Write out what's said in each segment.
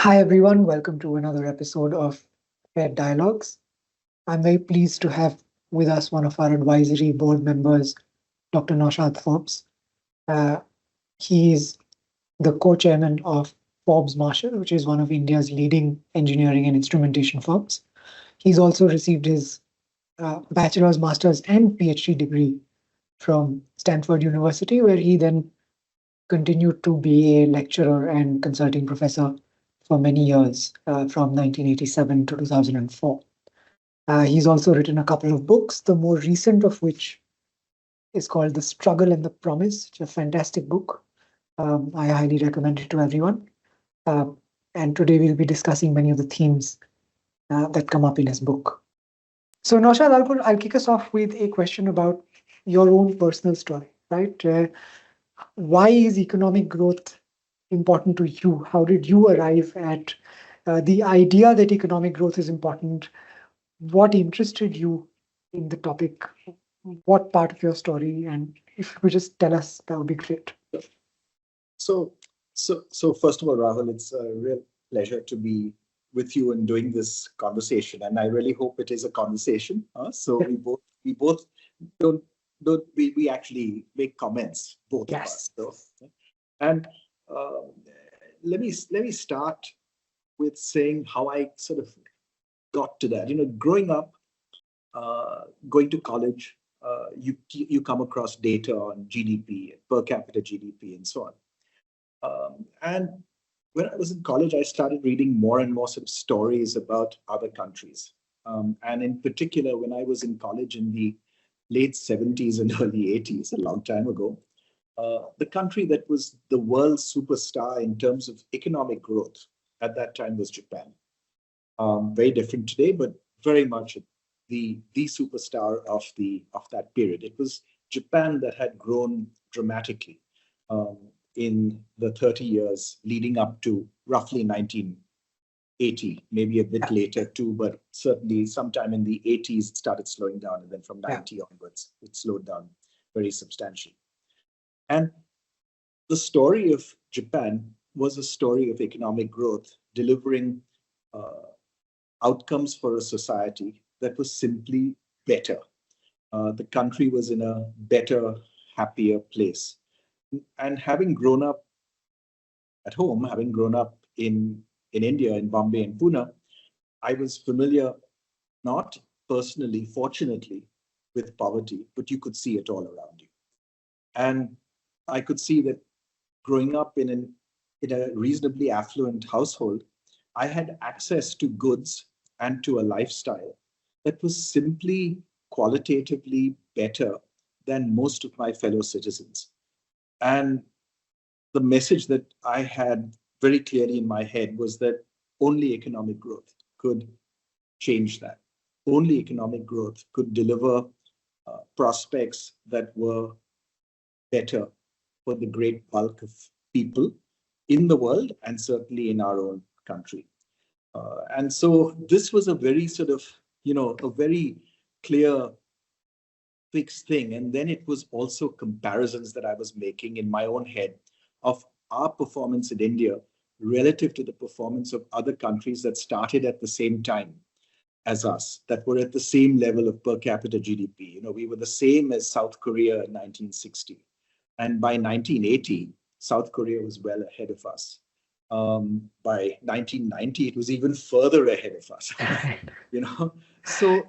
Hi, everyone. Welcome to another episode of Fed Dialogues. I'm very pleased to have with us one of our advisory board members, Dr. Naushad Forbes. Uh, he is the co-chairman of Forbes Marshall, which is one of India's leading engineering and instrumentation firms. He's also received his bachelor's, master's, and PhD degree from Stanford University, where he then continued to be a lecturer and consulting professor for many years, from 1987 to 2004. He's also written a couple of books, the more recent of which is called The Struggle and the Promise, which is a fantastic book. I highly recommend it to everyone. And today we'll be discussing many of the themes that come up in his book. So, Naushad, I'll kick us off with a question about your own personal story, right? Why is economic growth important to you? How did you arrive at the idea that economic growth is important? What interested you in the topic? What part of your story? And if you could just tell us, that would be great. So, so first of all, Rahul, it's a real pleasure to be with you and doing this conversation, and I really hope it is a conversation. So we both don't we actually make comments, both of us. So, and uh, let me start with saying how I sort of got to that. Growing up, going to college, you come across data on GDP, per capita GDP, and so on. And when I was in college, I started reading more and more sort of stories about other countries. And in particular, when I was in college in the late 70s and early 80s, a long time ago, the country that was the world superstar in terms of economic growth at that time was Japan. Very different today, but very much the superstar of that period. It was Japan that had grown dramatically in the 30 years leading up to roughly 1980, maybe a bit later too, but certainly sometime in the 80s it started slowing down, and then from 90 onwards it slowed down very substantially. And the story of Japan was a story of economic growth, delivering outcomes for a society that was simply better. The country was in a better, happier place. And having grown up at home, having grown up in India, in Bombay and Pune, I was familiar, not personally, fortunately, with poverty, but you could see it all around you. And I could see that growing up in a reasonably affluent household, I had access to goods and to a lifestyle that was simply qualitatively better than most of my fellow citizens. And the message that I had very clearly in my head was that only economic growth could change that. Only economic growth could deliver prospects that were better for the great bulk of people in the world and certainly in our own country. And so this was a very sort of, a very clear, fixed thing. And then it was also comparisons that I was making in my own head of our performance in India relative to the performance of other countries that started at the same time as us, that were at the same level of per capita GDP. We were the same as South Korea in 1960. And by 1980, South Korea was well ahead of us. By 1990, it was even further ahead of us. So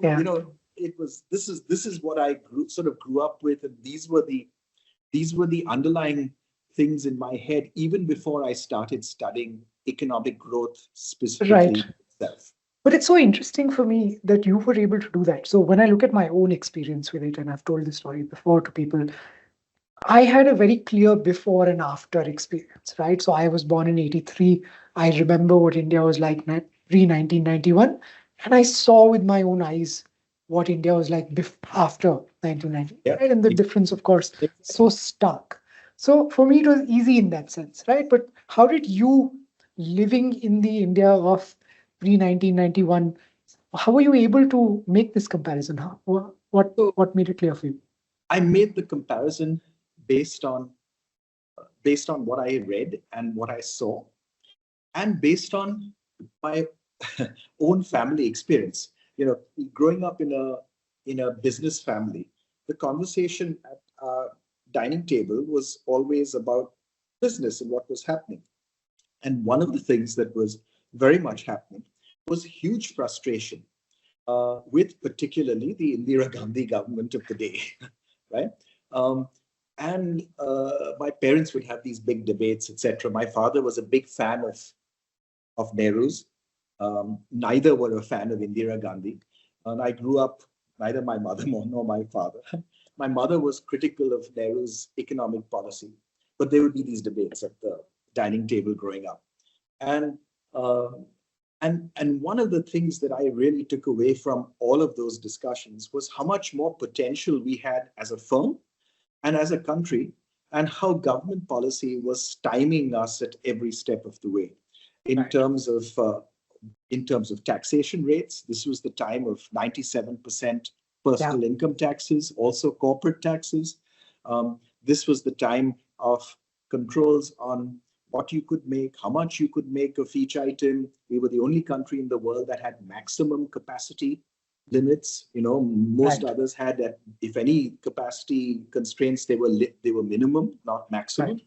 it was. This is what I sort of grew up with, and these were the underlying things in my head even before I started studying economic growth specifically itself. But it's so interesting for me that you were able to do that. So when I look at my own experience with it, and I've told this story before to people, I had a very clear before and after experience, right? So I was born in 83. I remember what India was like pre 1991. And I saw with my own eyes what India was like after 1990, right? And the difference, of course, so stark. So for me, it was easy in that sense, right? But how did you, living in the India of pre 1991, how were you able to make this comparison? What made it clear for you? I made the comparison based on what I read and what I saw. and based on my own family experience, growing up in a business family, the conversation at our dining table was always about business and what was happening. And one of the things that was very much happening was huge frustration with particularly the Indira Gandhi government of the day, right? Um, and my parents would have these big debates, etc. My father was a big fan of Nehru's. Neither were a fan of Indira Gandhi. And I grew up, neither my mother nor my father. My mother was critical of Nehru's economic policy, but there would be these debates at the dining table growing up. And uh, and one of the things that I really took away from all of those discussions was how much more potential we had as a firm and as a country, and how government policy was stymieing us at every step of the way in Right. terms of taxation rates. This was the time of 97% Yeah. personal income taxes, also corporate taxes. This was the time of controls on what you could make, how much you could make of each item. We were the only country in the world that had maximum capacity limits. Most Right. others had, if any capacity constraints, they were minimum, not maximum.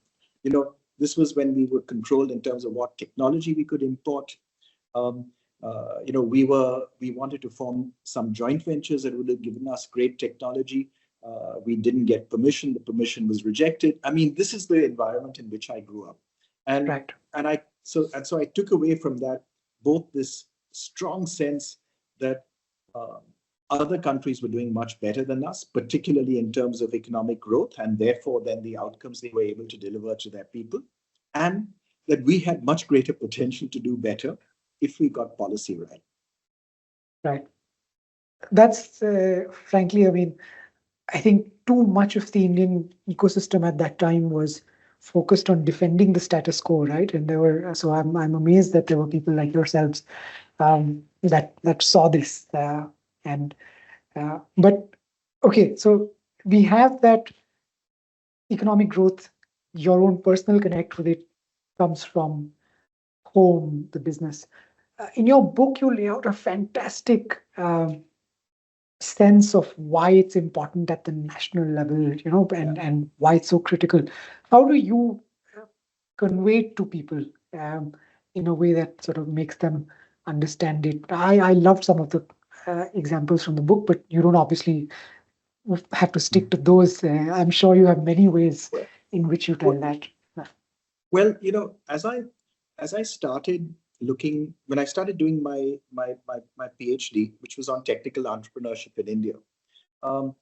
Right. This was when we were controlled in terms of what technology we could import. Um, we wanted to form some joint ventures that would have given us great technology. We didn't get permission. The permission was rejected. I mean, this is the environment in which I grew up, and Right. so I took away from that both this strong sense that uh, other countries were doing much better than us, particularly in terms of economic growth, and therefore then the outcomes they were able to deliver to their people, and that we had much greater potential to do better if we got policy right. Right. That's frankly, I mean, I think too much of the Indian ecosystem at that time was focused on defending the status quo, right? And there were, so I'm amazed that there were people like yourselves that saw this. And but okay, so we have that economic growth. Your own personal connect with it comes from home, the business. In your book, you lay out a fantastic sense of why it's important at the national level, Yeah. and why it's so critical. How do you uh, convey it to people in a way that sort of makes them understand it? I loved some of the examples from the book, but you don't obviously have to stick to those. I'm sure you have many ways Well, in which you tell well, that. well, as I started looking, when I started doing my PhD, which was on technical entrepreneurship in India, um,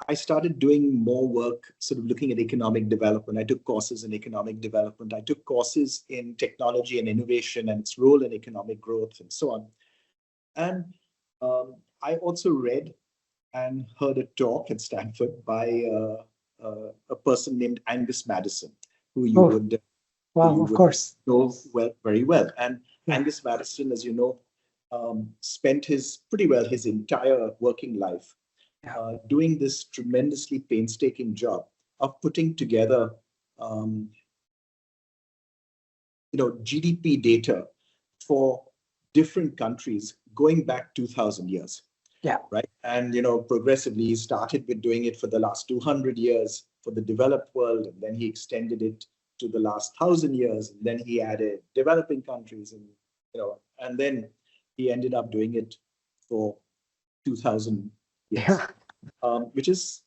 I started doing more work, sort of looking at economic development. I took courses in economic development. I took courses in technology and innovation and its role in economic growth and so on. And I also read and heard a talk at Stanford by a person named Angus Madison, who you Oh, would who wow, you of would course. know well, very well. And Yeah. Angus Madison, as you know, spent his entire working life Yeah. doing this tremendously painstaking job of putting together, um, GDP data for different countries going back 2,000 years, Yeah. right? And progressively he started with doing it for the last 200 years for the developed world, and then he extended it to the last 1,000 years, and then he added developing countries, and then he ended up doing it for 2,000 years, Yeah. which is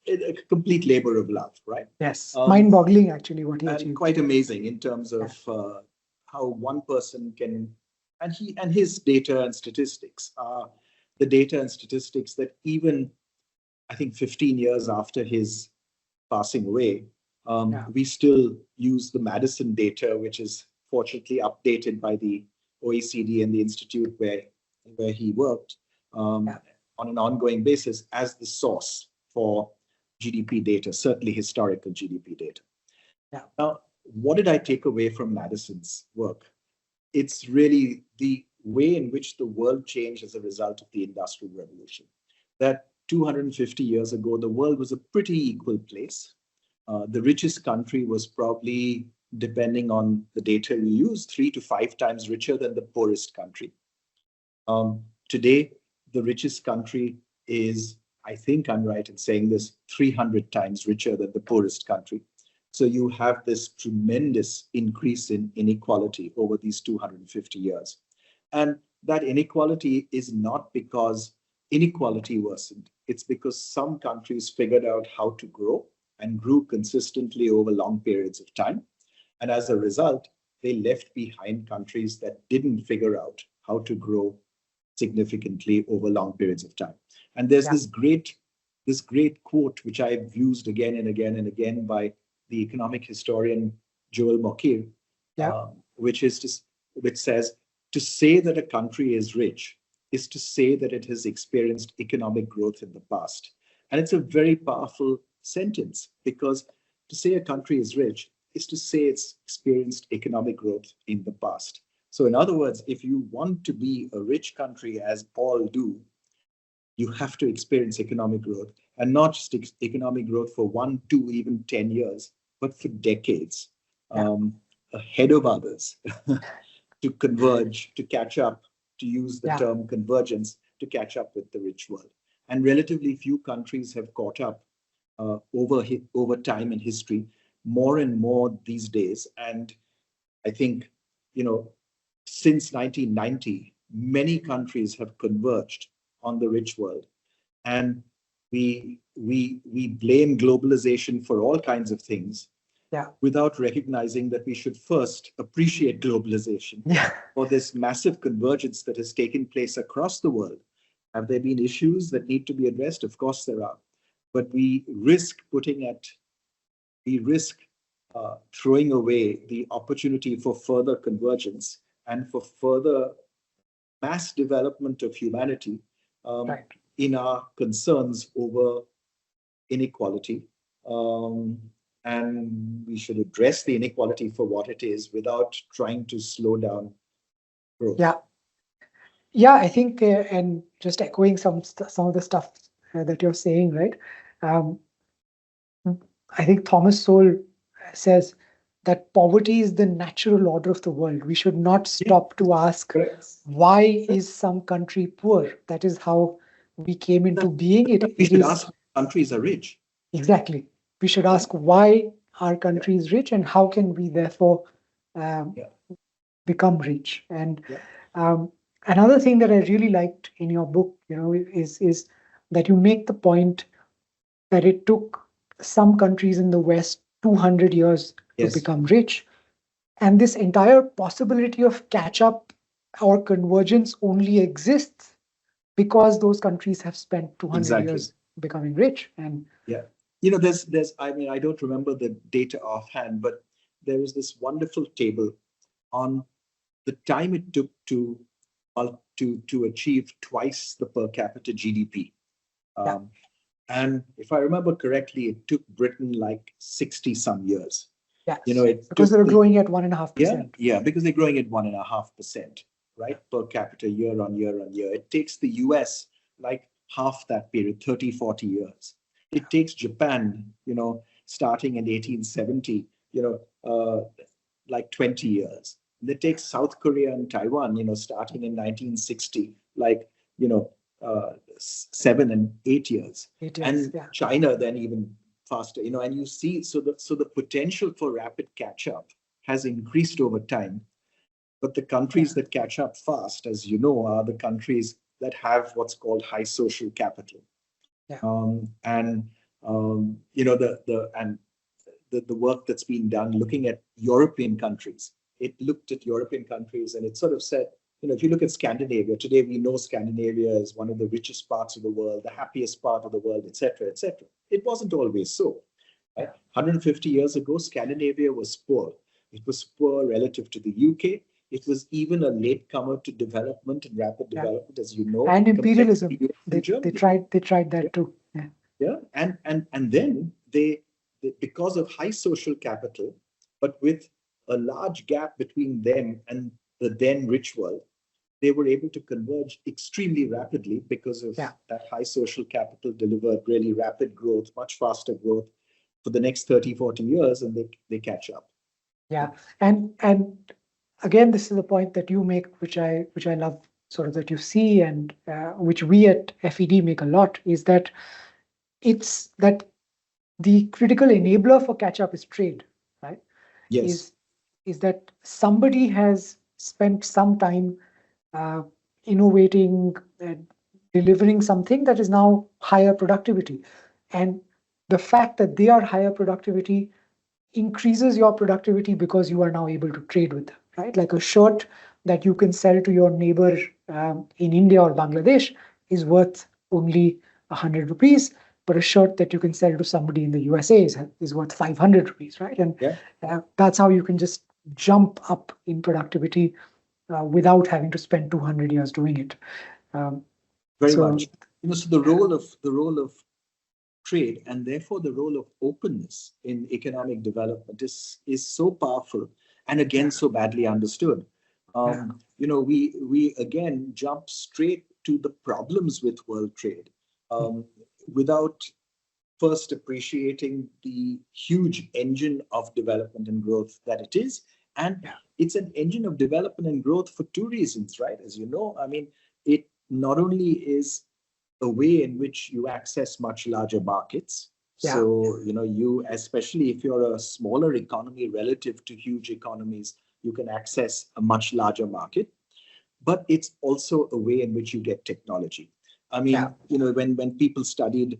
a complete labor of love, right? Yes. Um, Mind-boggling, actually, what he and achieved. quite amazing in terms Yeah. of how one person can, and his data and statistics are the data and statistics that even I think 15 years after his passing away, Yeah. we still use the Madison data, which is fortunately updated by the OECD and the institute where he worked, Yeah. on an ongoing basis as the source for GDP data, certainly historical GDP data. Yeah. Now, what did I take away from Madison's work? It's really the way in which the world changed as a result of the Industrial Revolution. That 250 years ago, the world was a pretty equal place. The richest country was probably depending on the data you use, 3 to 5 times richer than the poorest country. Today, the richest country is, I think I'm right in saying this, 300 times richer than the poorest country. So you have this tremendous increase in inequality over these 250 years. And that inequality is not because inequality worsened. It's because some countries figured out how to grow and grew consistently over long periods of time. And as a result, they left behind countries that didn't figure out how to grow significantly over long periods of time. And there's this great quote, which I've used again and again and again by the economic historian Joel Mokyr, which says, to say that a country is rich is to say that it has experienced economic growth in the past. And it's a very powerful sentence, because to say a country is rich is to say it's experienced economic growth in the past. So in other words, if you want to be a rich country, as all do, you have to experience economic growth, and not just economic growth for 1, 2, even 10 years, but for decades, ahead of others, to converge, to catch up, to use the term convergence, to catch up with the rich world. And relatively few countries have caught up over time in history, more and more these days. And I think, since 1990, many countries have converged on the rich world. And we blame globalization for all kinds of things, without recognizing that we should first appreciate globalization for this massive convergence that has taken place across the world. Have there been issues that need to be addressed? Of course there are. But we risk throwing away the opportunity for further convergence and for further mass development of humanity in our concerns over inequality. And we should address the inequality for what it is without trying to slow down growth. I think, and just echoing some of the stuff that you're saying, right? I think Thomas Sowell says that poverty is the natural order of the world. We should not stop to ask, why is some country poor? That is how we came into being. We should ask countries are rich. Exactly. We should ask why our country is rich, and how can we therefore become rich. And another thing that I really liked in your book, is that you make the point that it took some countries in the West 200 years to become rich. And this entire possibility of catch up or convergence only exists because those countries have spent 200 years becoming rich. And I don't remember the data offhand, but there is this wonderful table on the time it took to achieve twice the per capita GDP. And if I remember correctly, it took Britain like 60 some years. Because they were growing at 1.5%. Because they're growing at 1.5%, right? Per capita year on year on year. It takes the US like half that period, 30, 40 years. It takes Japan, starting in 1870, like 20 years. And it takes South Korea and Taiwan, starting in 1960, like, 7 and 8 years. China then even faster, and you see, so the potential for rapid catch up has increased over time. But the countries that catch up fast, as you know, are the countries that have what's called high social capital. The work that's been done looking at European countries, it looked at European countries and it sort of said, if you look at Scandinavia, today we know Scandinavia is one of the richest parts of the world, the happiest part of the world, etc., etc. It wasn't always so. Right? 150 years ago, Scandinavia was poor. It was poor relative to the UK. It was even a latecomer to development and rapid development, as you know. And imperialism. They tried that too. And then they, because of high social capital, but with a large gap between them and the then rich world, they were able to converge extremely rapidly because of that high social capital delivered really rapid growth, much faster growth for the next 30, 40 years, and they catch up. Yeah, and again, this is the point that you make, which I love, sort of that you see, and which we at FED make a lot, is that it's that the critical enabler for catch up is trade, right? Yes, Is is that somebody has spent some time uh, innovating and delivering something that is now higher productivity, and the fact that they are higher productivity increases your productivity because you are now able to trade with them, right? Like a shirt that you can sell to your neighbor in India or Bangladesh is worth only 100 rupees, but a shirt that you can sell to somebody in the USA is worth 500 rupees, right? And yeah, that's how you can just jump up in productivity without having to spend 200 years doing it. Um, very so, much. So the role of trade and therefore the role of openness in economic development is so powerful and again yeah, so badly understood. yeah, We again jump straight to the problems with world trade um, without first appreciating the huge engine of development and growth that it is. And yeah, it's an engine of development and growth for two reasons, right? As you know, I mean, it not only is a way in which you access much larger markets. yeah, So, you, especially if you're a smaller economy relative to huge economies, you can access a much larger market. But it's also a way in which you get technology. I yeah, mean, when people studied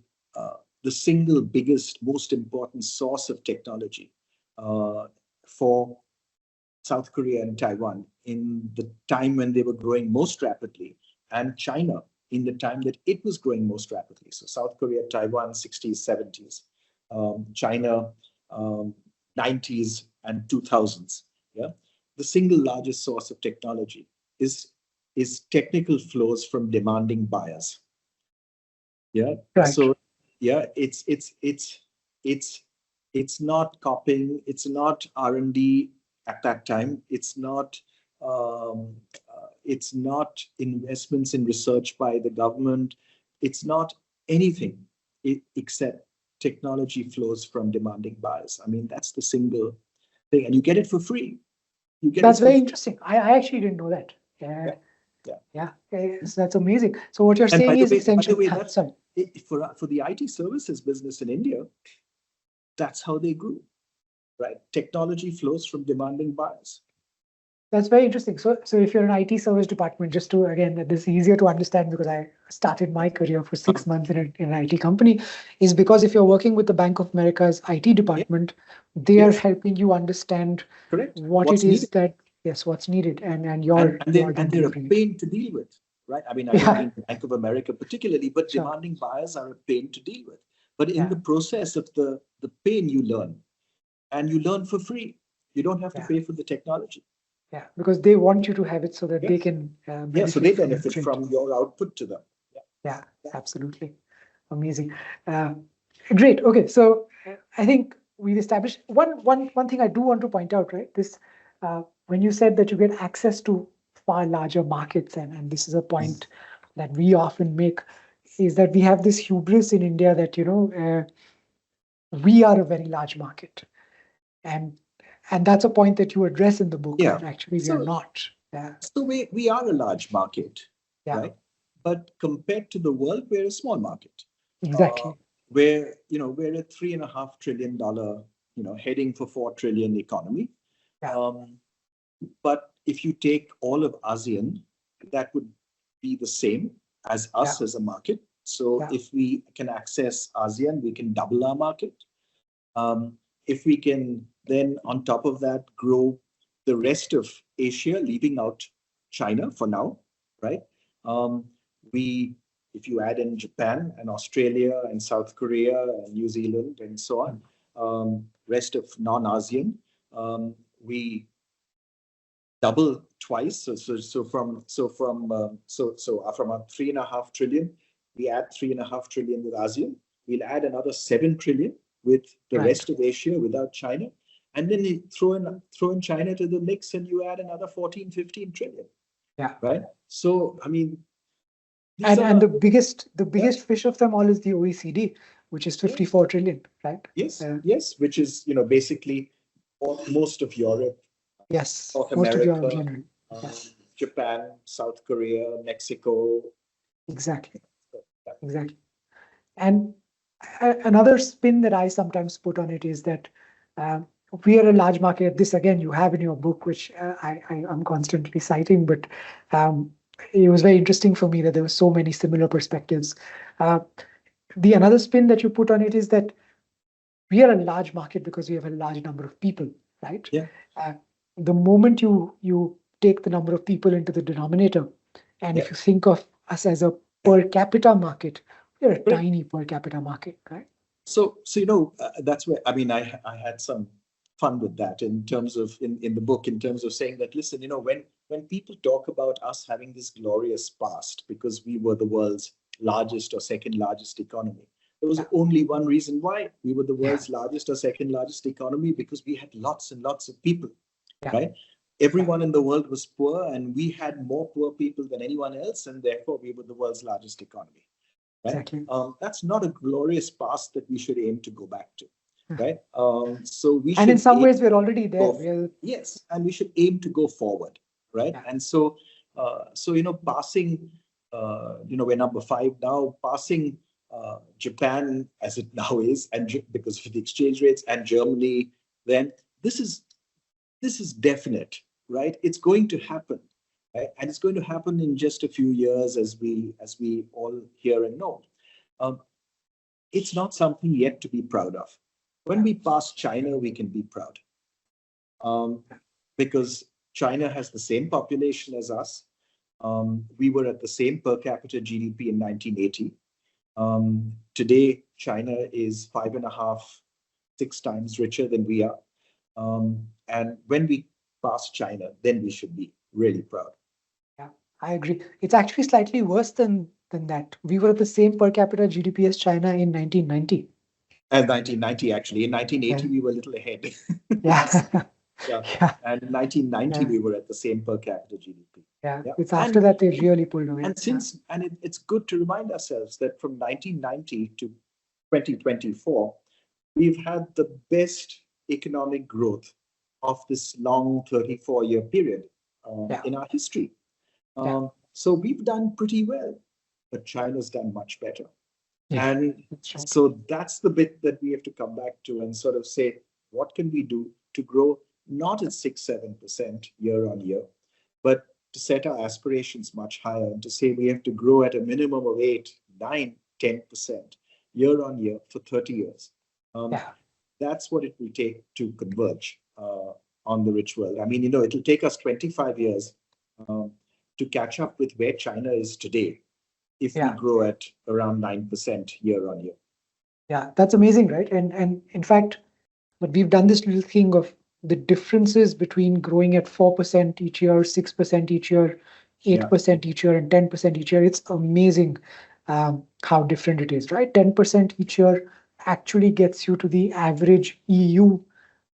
the single biggest, most important source of technology uh, for South Korea and Taiwan in the time when they were growing most rapidly, and China in the time that it was growing most rapidly. So South Korea, Taiwan, 60s, 70s, China, 90s and 2000s. Yeah, the single largest source of technology is is technical flows from demanding buyers. Yeah. right. So yeah, it's it's not copying, it's not R&D at that time. It's not investments in research by the government. It's not anything except technology flows from demanding buyers. I mean, that's the single thing, and you get it for free. You get it That's for very free. interesting. I actually didn't know that. Yeah, Yeah, yeah. yeah, so that's amazing. So what you're And saying is by the essentially, way, that's sorry, for the IT services business in India. That's how they grew, right? Technology flows from demanding buyers. that's very interesting. So if you're an IT service department, just to again, this is easier to understand because I started my career for 6 months in an IT company, is because if you're working with the Bank of America's IT Yeah, department, they are yes, helping you understand correct. what it What's is needed, that, yes, what's needed, and and you're then they're a delivering it. pain to deal with, right? I mean, I don't Yeah, mean Bank of America particularly, but sure. demanding buyers are a pain to deal with. But in Yeah, the process of the pain, you learn, and you learn for free. You don't have to yeah, pay for the technology. yeah, because they want you to have it so that they Yes, can yeah. So benefit they from the benefit trade. from your output to them. Yeah, Yeah, absolutely. Amazing. Uh, Great. Okay. So I think we've established one thing I do want to point out, right? This when you said that you get access to far larger markets, and this is a point that we often make, is that we have this hubris in India that, we are a very large market. And and that's a point that you address in the book, yeah. that actually we are So not. Yeah. we are a large market, Yeah, right? But compared to the world, we're a small market. Uh, exactly. we're a $3.5 trillion, heading for 4 trillion economy. Yeah. Um, but if you take all of ASEAN, that would be the same as Yeah. us as a market. So Yeah. if we can access ASEAN, we can double our market. If we can then, on top of that, grow the rest of Asia, leaving out China for now, right? Um, we, if you add in Japan and Australia and South Korea and New Zealand and so on, rest of non-ASEAN, we double twice. From a 3.5 trillion, we add 3.5 trillion with ASEAN. We'll add another 7 trillion with the Right. rest of Asia without China, and then you throw in China to the mix, and you add another 14, 15 trillion. Yeah. Right. So I mean, these And are the yeah, biggest fish of them all is the OECD, which is yeah, 54 trillion, right? yes, Uh, yes, which is basically most of Europe, Yes, North most of Europe America, generally. um, Yes, Japan, South Korea, Mexico. exactly, Yeah. exactly. And another spin that I sometimes put on it is that um, we are a large market. This again, you have in your book, which I am constantly citing, but um, it was very interesting for me that there were so many similar perspectives. Uh, the another spin that you put on it is that we are a large market because we have a large number of people, right? Yeah. Uh, the moment you take the number of people into the denominator, and Yeah. if you think of us as a per capita market, we're a Correct. tiny per capita market, right? So that's where I had some fun with that in terms of in the book, in terms of saying that, listen, when people talk about us having this glorious past because we were the world's largest or second largest economy, there was Yeah. only one reason why we were the Yeah. world's largest or second largest economy, because we had lots and lots of people, Yeah. right? Everyone in the world was poor, and we had more poor people than anyone else, and therefore we were the world's largest economy. Right? Exactly. That's not a glorious past that we should aim to go back to, Yeah. right? So we And in should some aim ways, we're already there. go, yes, and we should aim to go forward, right? Yeah. And so, passing, we're number 5 now, passing Japan as it now is, and because of the exchange rates, and Germany, then this is definite, right? It's going to happen. Right? And it's going to happen in just a few years, as we all hear and know. It's not something yet to be proud of. When we pass China, we can be proud, because China has the same population as us. We were at the same per capita GDP in 1980. Today, China is 5.5, 6 times richer than we are. And when we pass China, then we should be really proud. Yeah, I agree. It's actually slightly worse than that. We were at the same per capita GDP as China in 1990. And 1990, actually. In 1980, Yeah. we were a little ahead. Yeah. Yeah. Yeah. And in 1990, Yeah. we were at the same per capita GDP. Yeah. Yeah. It's after that they really pulled away. And it's good to remind ourselves that from 1990 to 2024, we've had the best economic growth of this long 34-year period in our history. So we've done pretty well, but China's done much better. Yeah. And Right. so that's the bit that we have to come back to and sort of say, what can we do to grow not at 6-7% year on year, but to set our aspirations much higher, and to say we have to grow at a minimum of 8, 9, 10% year on year for 30 years. That's what it will take to converge on the rich world. I mean, it'll take us 25 years to catch up with where China is today, if we grow at around 9% year on year. Yeah, that's amazing, right? And in fact, but we've done this little thing of the differences between growing at 4% each year, 6% each year, 8% each year, and 10% each year. It's amazing how different it is, right? 10% each year actually gets you to the average EU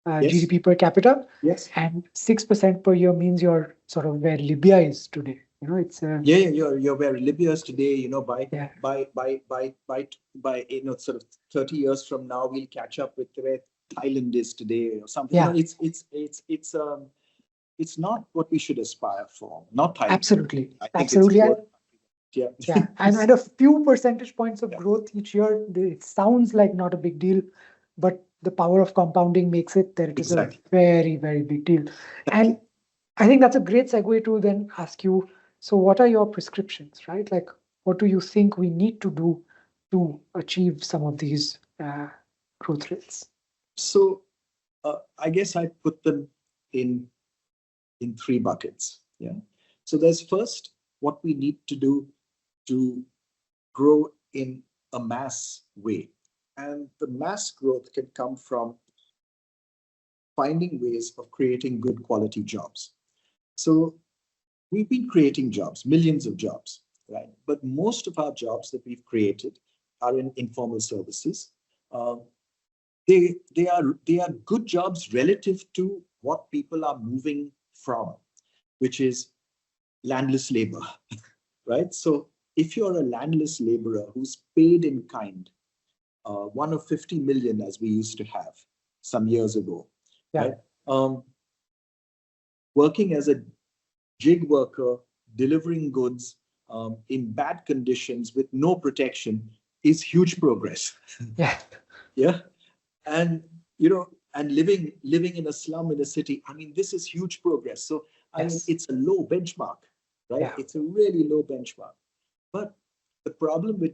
GDP per capita. Yes. And 6% per year means you're sort of where Libya is today. It's you're where Libya is today. Yeah. By sort of 30 years from now, we'll catch up with where Thailand is today or something. Yeah. It's not what we should aspire for. Not Thailand. Absolutely. I think Absolutely. Yeah. Yeah. And a few percentage points of growth each year, it sounds like not a big deal, but the power of compounding makes it that it is a very, very big deal. And I think that's a great segue to then ask you, so what are your prescriptions, right? Like, what do you think we need to do to achieve some of these growth rates? So I guess I put them in 3 buckets. Yeah. So there's first what we need to do to grow in a mass way. And the mass growth can come from finding ways of creating good quality jobs. So we've been creating jobs, millions of jobs, right? But most of our jobs that we've created are in informal services. They are good jobs relative to what people are moving from, which is landless labor, right? So if you're a landless laborer who's paid in kind, 1 of 50 million, as we used to have some years ago, right? um, working as a gig worker, delivering goods in bad conditions with no protection is huge progress. Yeah. Yeah. And, and living in a slum in a city, I mean, this is huge progress. So, I mean, Yes. it's a low benchmark, right? Yeah. It's a really low benchmark. But the problem with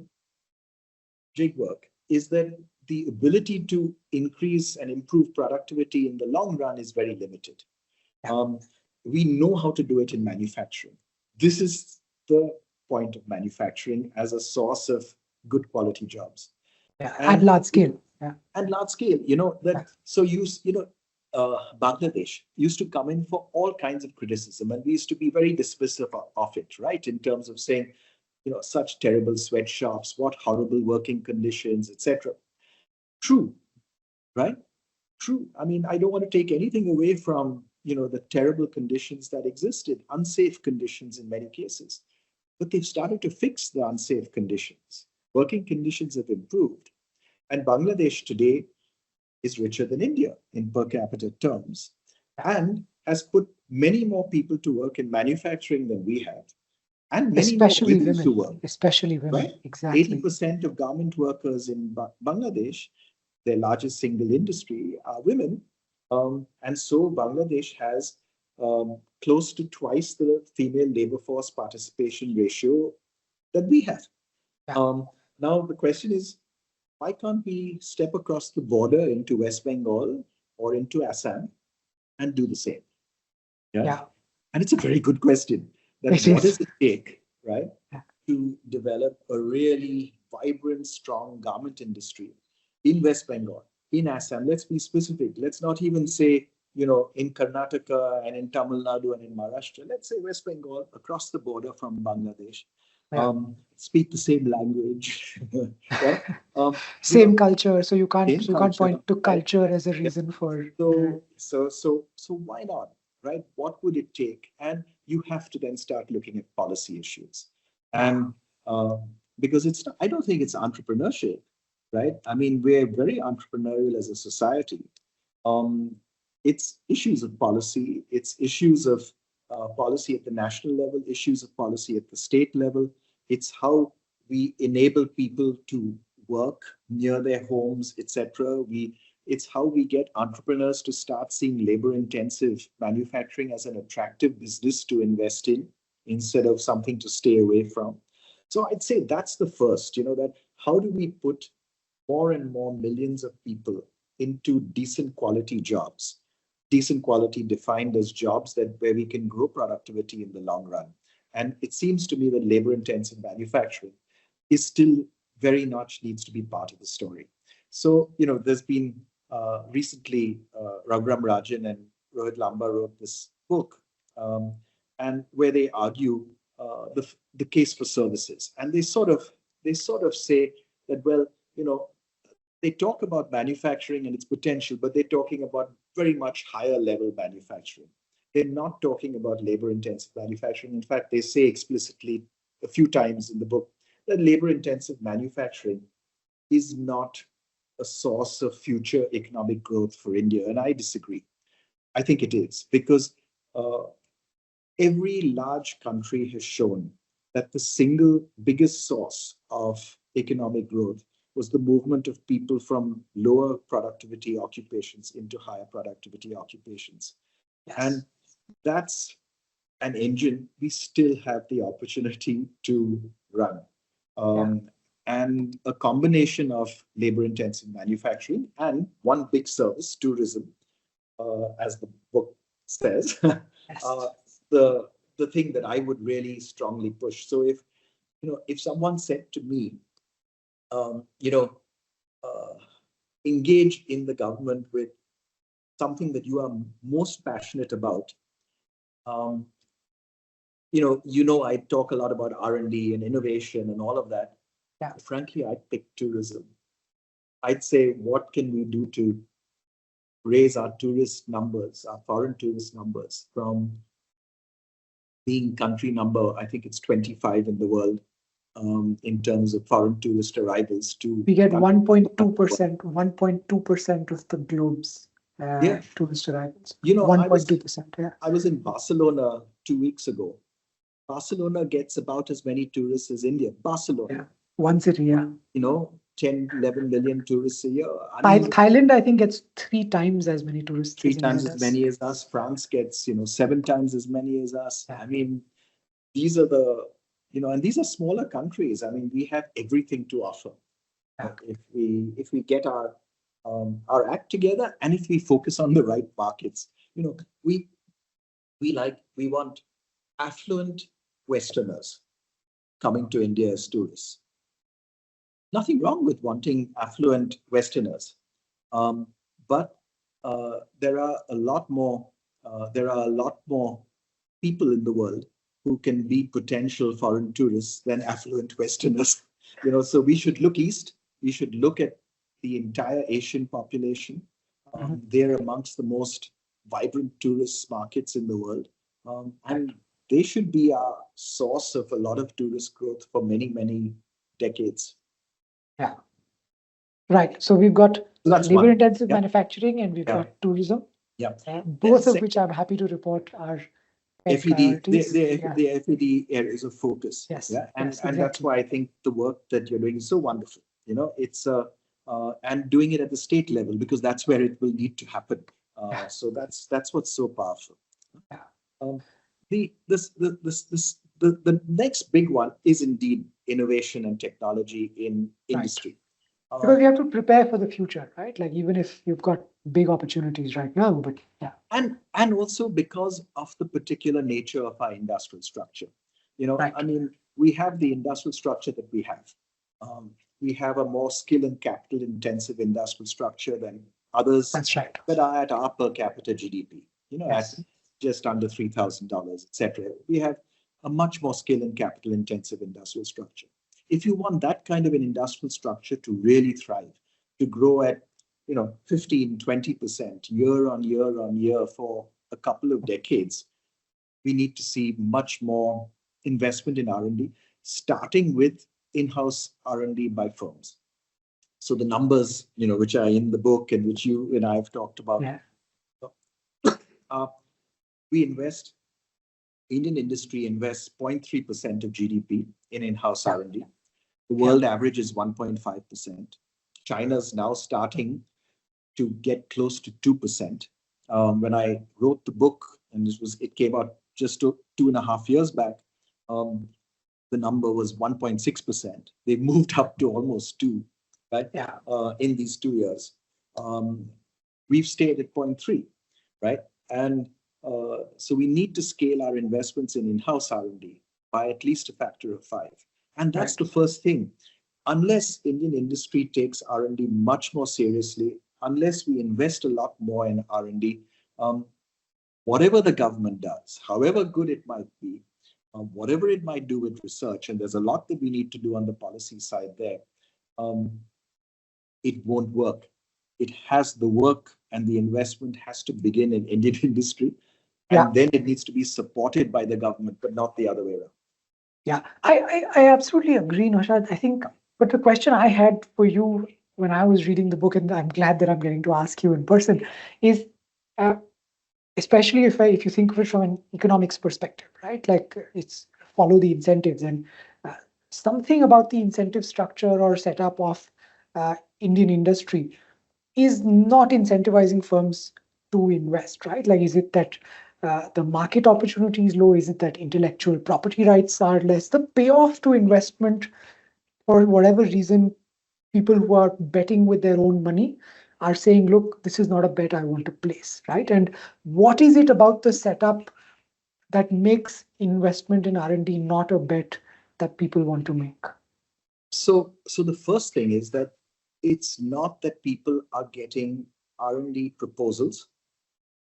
gig work is that the ability to increase and improve productivity in the long run is very limited. Yeah. Um, we know how to do it in manufacturing. This is the point of manufacturing as a source of good quality jobs. Yeah. At And large scale. Yeah. and large scale, Yeah. that so Bangladesh used to come in for all kinds of criticism, and we used to be very dismissive of it, right? In terms of saying, such terrible sweatshops, what horrible working conditions, etc. True, right? True. I mean, I don't want to take anything away from, the terrible conditions that existed, unsafe conditions in many cases. But they've started to fix the unsafe conditions. Working conditions have improved. And Bangladesh today is richer than India in per capita terms and has put many more people to work in manufacturing than we have, and many more Especially women to women. work, Especially right? women. Exactly. 80% of garment workers in Bangladesh, their largest single industry, are women. And so Bangladesh has close to twice the female labor force participation ratio that we have. Yeah. Now, the question is, why can't we step across the border into West Bengal or into Assam and do the same? Yeah. Yeah. And it's a very good question. That It what is. does it take, right, Yeah. to develop a really vibrant, strong garment industry in West Bengal, in Assam? Let's be specific. Let's not even say, in Karnataka and in Tamil Nadu and in Maharashtra. Let's say West Bengal, across the border from Bangladesh, Yeah. speak the same language, right? Same culture. So you can't Same you can't culture, point to right? culture as a Yeah. reason for So why not, right? What would it take? And you have to then start looking at policy issues, yeah. and because it's not, I don't think it's entrepreneurship, right? I mean, we're very entrepreneurial as a society. Um, it's issues of policy. It's issues of policy at the national level, issues of policy at the state level. It's how we enable people to work near their homes, etc. It's how we get entrepreneurs to start seeing labor-intensive manufacturing as an attractive business to invest in instead of something to stay away from. So I'd say that's the first, that how do we put more and more millions of people into decent quality jobs, decent quality defined as jobs that where we can grow productivity in the long run. And it seems to me that labor intensive manufacturing is still very much needs to be part of the story. So, there's been recently Raghuram Rajan and Rohit Lamba wrote this book, and where they argue the case for services, and they sort of say that, well, they talk about manufacturing and its potential, but they're talking about very much higher level manufacturing. They're not talking about labor intensive manufacturing. In fact, they say explicitly a few times in the book that labor intensive manufacturing is not a source of future economic growth for India. And I disagree. I think it is because uh, every large country has shown that the single biggest source of economic growth was the movement of people from lower productivity occupations into higher productivity occupations. Yes. And that's an engine we still have the opportunity to run. Um, and a combination of labor intensive manufacturing and one big service, tourism, as the book says, Yes. the the thing that I would really strongly push. So if someone said to me, um, you know, uh, engage in the government with something that you are most passionate about, um, I talk a lot about R&D and innovation and all of that. Yeah. Frankly, I'd pick tourism. I'd say, what can we do to raise our tourist numbers, our foreign tourist numbers, from being country number, I think it's 25 in the world, in terms of foreign tourist arrivals to We get 1.2%, 1.2% of the globe's tourist arrivals. You know, 1.2%. Yeah. I was in Barcelona 2 weeks ago. Barcelona gets about as many tourists as India. Barcelona. Yeah. One city. Yeah. 10, 11 million tourists a year. I mean, Thailand, I think, gets 3 times as many tourists three as India times as does. many as us. France gets, 7 times as many as us. Yeah. I mean, these are and these are smaller countries. I mean, we have everything to offer. Yeah. If we get our act together, and if we focus on the right markets, we want affluent Westerners coming to India as tourists. Nothing wrong with wanting affluent Westerners, but there are a lot more. There are a lot more people in the world who can be potential foreign tourists than affluent Westerners. So we should look east. We should look at the entire Asian population. They're amongst the most vibrant tourist markets in the world, and they should be our source of a lot of tourist growth for many, many decades. Yeah. Right. So we've got that's labor-intensive Yeah. manufacturing and we've Yeah. got tourism. Yeah. Both of which I'm happy to report are FED, priorities. the FED areas of focus. Yes. Yeah. And Yes, that's exactly. why I think the work that you're doing is so wonderful. It's and doing it at the state level, because that's where it will need to happen. So that's what's so powerful. Yeah. The next big one is indeed innovation and technology in industry. Because we have to prepare for the future, right? Like, even if you've got big opportunities right now, but yeah. And also because of the particular nature of our industrial structure. Right. I mean, we have the industrial structure that we have. We have a more skill and capital intensive industrial structure than others. That's right. That are at our per capita GDP, Yes. at just under $3,000, etc. We have a much more skill and capital intensive industrial structure. If you want that kind of an industrial structure to really thrive, to grow at 15, 20% year on year on year for a couple of decades, we need to see much more investment in R&D, starting with in-house R&D by firms. So the numbers, which are in the book and which you and I have talked about, we invest. Indian industry invests 0.3% of GDP in in-house R&D. The world average is 1.5%. China's now starting to get close to 2%. When I wrote the book, and it came out just 2.5 years back, the number was 1.6%. They moved up to almost 2%, right? Yeah. In these 2 years. We've stayed at 0.3%, right? And so we need to scale our investments in-house R&D by at least a factor of 5. And that's the first thing. Unless Indian industry takes R&D much more seriously, unless we invest a lot more in R&D, whatever the government does, however good it might be, whatever it might do with research, and there's a lot that we need to do on the policy side there, it won't work. It has the work and the investment has to begin in Indian industry, and then it needs to be supported by the government, but not the other way around. Yeah, I absolutely agree, Naushad. I think, but the question I had for you when I was reading the book, and I'm glad that I'm getting to ask you in person, is especially if you think of it from an economics perspective, right? Like, it's follow the incentives, and something about the incentive structure or setup of Indian industry is not incentivizing firms to invest, right? Like, is it that the market opportunity is low? Is it that intellectual property rights are less? The payoff to investment, for whatever reason, people who are betting with their own money are saying, look, this is not a bet I want to place, right? And what is it about the setup that makes investment in R&D not a bet that people want to make? So the first thing is that it's not that people are getting R&D proposals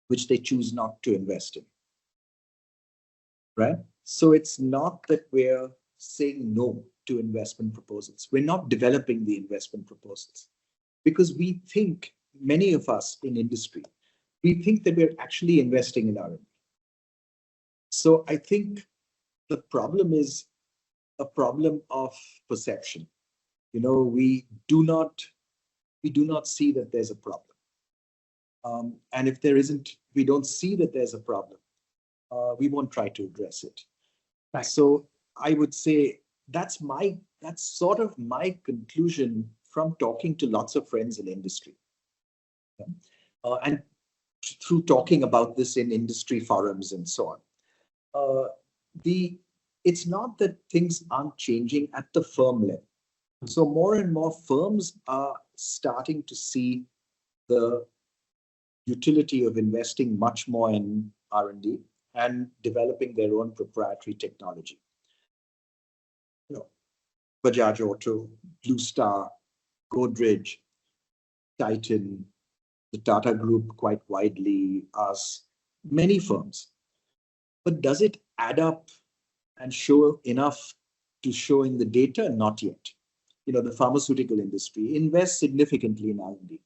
which they choose not to invest in, right? So it's not that we're saying no to investment proposals. We're not developing the investment proposals because we think, many of us in industry, we think that we're actually investing in R&D. So I think the problem is a problem of perception. We do not see that there's a problem. And if we don't see that there's a problem, we won't try to address it. Right. So I would say that's sort of my conclusion from talking to lots of friends in industry. And through talking about this in industry forums and so on. It's not that things aren't changing at the firm level. So more and more firms are starting to see the utility of investing much more in R&D and developing their own proprietary technology. Bajaj Auto, Blue Star, Godrej, Titan, the Tata Group quite widely, us, many firms. But does it add up and show enough to show in the data? Not yet. The pharmaceutical industry invests significantly in R&D.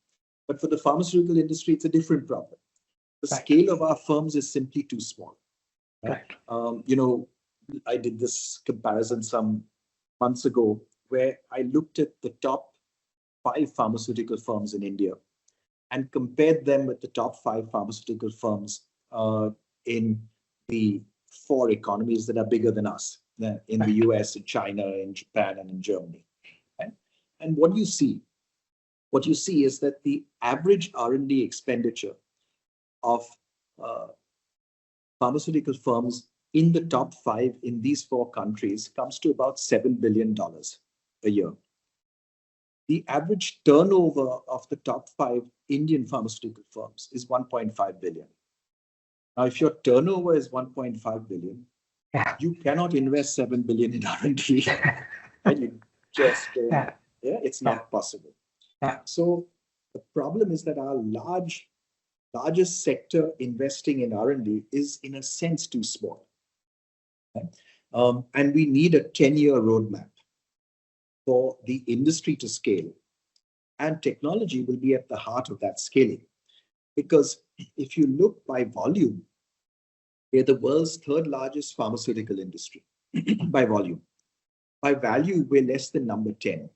But for the pharmaceutical industry, it's a different problem. The scale of our firms is simply too small. Right? I did this comparison some months ago where I looked at the top 5 pharmaceutical firms in India and compared them with the top 5 pharmaceutical firms in the 4 economies that are bigger than us, in the US, in China, in Japan, and in Germany. Right? And what you see is that the average R&D expenditure of pharmaceutical firms in the top 5 in these 4 countries comes to about $7 billion a year. The average turnover of the top 5 Indian pharmaceutical firms is 1.5 billion. Now, if your turnover is 1.5 billion, you cannot invest 7 billion in R&D. And you just don't. It's not possible. So the problem is that our largest sector investing in R&D is, in a sense, too small. And we need a 10-year roadmap for the industry to scale. And technology will be at the heart of that scaling. Because if you look by volume, we're the world's 3rd largest pharmaceutical industry by volume. By value, we're less than number 10.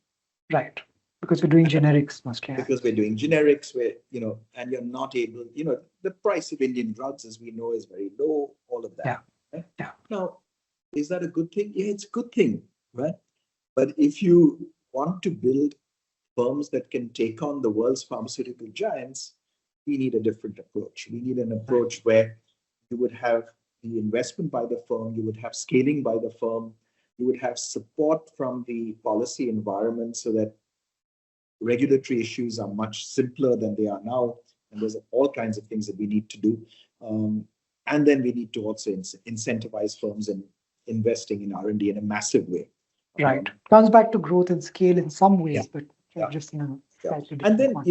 Right. Because we're doing generics mostly. Because we're doing generics, and you're not able, the price of Indian drugs, as we know, is very low, all of that. Right? Now, is that a good thing? Yeah, it's a good thing, right? But if you want to build firms that can take on the world's pharmaceutical giants, we need a different approach. We need an approach where you would have the investment by the firm, you would have scaling by the firm, you would have support from the policy environment so that regulatory issues are much simpler than they are now. And there's all kinds of things that we need to do. And then we need to also incentivize firms in investing in R&D in a massive way. Right. Comes back to growth and scale in some ways, but just in a slightly different And then, one.